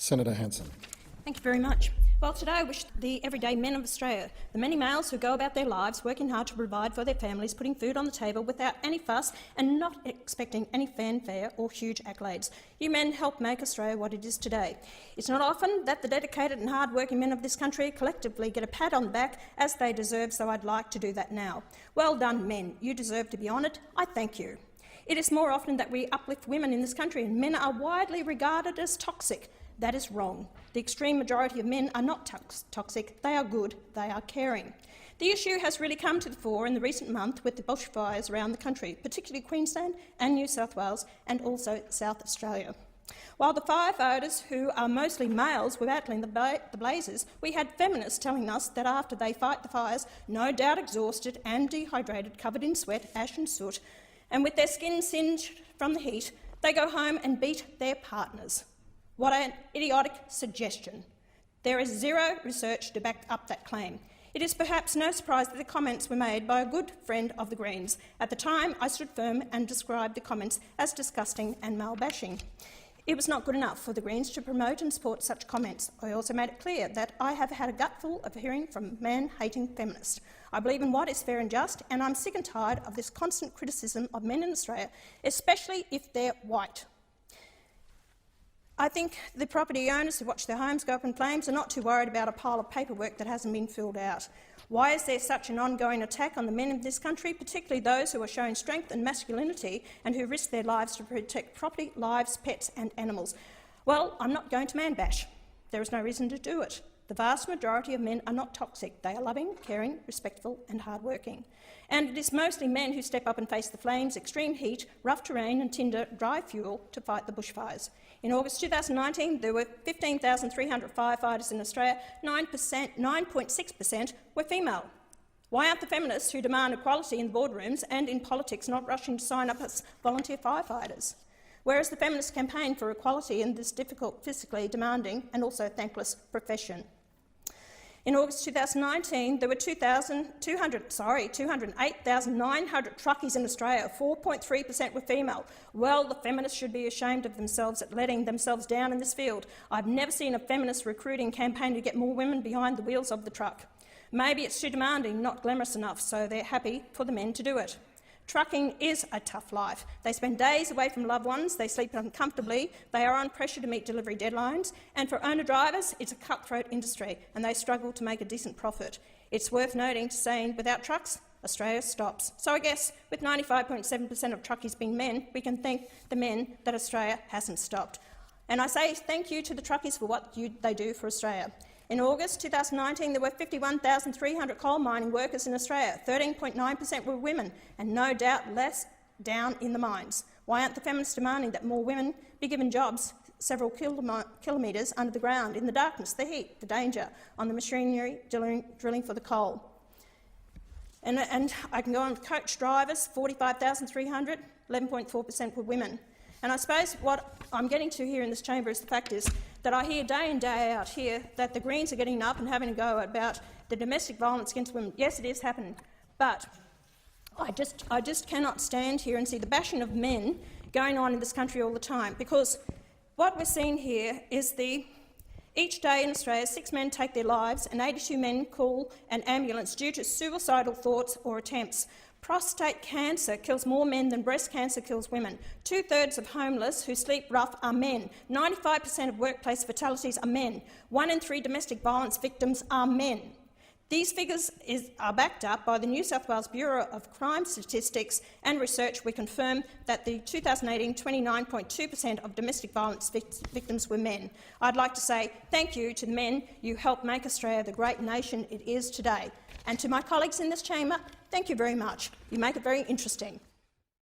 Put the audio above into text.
Senator Hanson. Thank you very much. Well, today I wish the everyday men of Australia, the many males who go about their lives working hard to provide for their families, putting food on the table without any fuss and not expecting any fanfare or huge accolades. You men help make Australia what it is today. It's not often that the dedicated and hard-working men of this country collectively get a pat on the back as they deserve, so I'd like to do that now. Well done, men. You deserve to be honoured. I thank you. It is more often that we uplift women in this country, and men are widely regarded as toxic. That is wrong. The extreme majority of men are not toxic, they are good, they are caring. The issue has really come to the fore in the recent month with the bushfires around the country, particularly Queensland and New South Wales and also South Australia. While the firefighters, who are mostly males, were battling the blazes, we had feminists telling us that after they fight the fires, no doubt exhausted and dehydrated, covered in sweat, ash and soot, and with their skin singed from the heat, they go home and beat their partners. What an idiotic suggestion. There is zero research to back up that claim. It is perhaps no surprise that the comments were made by a good friend of the Greens. At the time, I stood firm and described the comments as disgusting and male-bashing. It was not good enough for the Greens to promote and support such comments. I also made it clear that I have had a gutful of hearing from man-hating feminists. I believe in what is fair and just, and I'm sick and tired of this constant criticism of men in Australia, especially if they're white. I think the property owners who watch their homes go up in flames are not too worried about a pile of paperwork that hasn't been filled out. Why is there such an ongoing attack on the men of this country, particularly those who are showing strength and masculinity and who risk their lives to protect property, lives, pets and animals? Well, I'm not going to man-bash. There is no reason to do it. The vast majority of men are not toxic. They are loving, caring, respectful and hard-working. And it is mostly men who step up and face the flames, extreme heat, rough terrain and tinder dry fuel to fight the bushfires. In August 2019, there were 15,300 firefighters in Australia. 9.6% were female. Why aren't the feminists who demand equality in boardrooms and in politics not rushing to sign up as volunteer firefighters? Where is the feminist campaign for equality in this difficult, physically demanding and also thankless profession? In August 2019, there were 208,900 truckies in Australia. 4.3% were female. Well, the feminists should be ashamed of themselves at letting themselves down in this field. I've never seen a feminist recruiting campaign to get more women behind the wheels of the truck. Maybe it's too demanding, not glamorous enough, so they're happy for the men to do it. Trucking is a tough life. They spend days away from loved ones, they sleep uncomfortably, they are under pressure to meet delivery deadlines, and for owner-drivers it's a cutthroat industry and they struggle to make a decent profit. It's worth noting to saying without trucks, Australia stops. So I guess with 95.7% of truckies being men, we can thank the men that Australia hasn't stopped. And I say thank you to the truckies for what they do for Australia. In August 2019, there were 51,300 coal mining workers in Australia. 13.9% were women, and no doubt less down in the mines. Why aren't the feminists demanding that more women be given jobs several kilometres under the ground, in the darkness, the heat, the danger, on the machinery drilling for the coal? And I can go on with coach drivers, 45,300, 11.4% were women. And I suppose what I'm getting to here in this chamber is the fact is that I hear day in, day out here that the Greens are getting up and having a go about the domestic violence against women. Yes, it is happening, but I just cannot stand here and see the bashing of men going on in this country all the time, because what we're seeing here is each day in Australia 6 men take their lives and 82 men call an ambulance due to suicidal thoughts or attempts. Prostate cancer kills more men than breast cancer kills women. 2/3 of homeless who sleep rough are men. 95% of workplace fatalities are men. 1 in 3 domestic violence victims are men. These figures are backed up by the New South Wales Bureau of Crime Statistics and Research. We confirm that the 2018 29.2% of domestic violence victims were men. I'd like to say thank you to the men. You helped make Australia the great nation it is today. And to my colleagues in this chamber, thank you very much. You make it very interesting.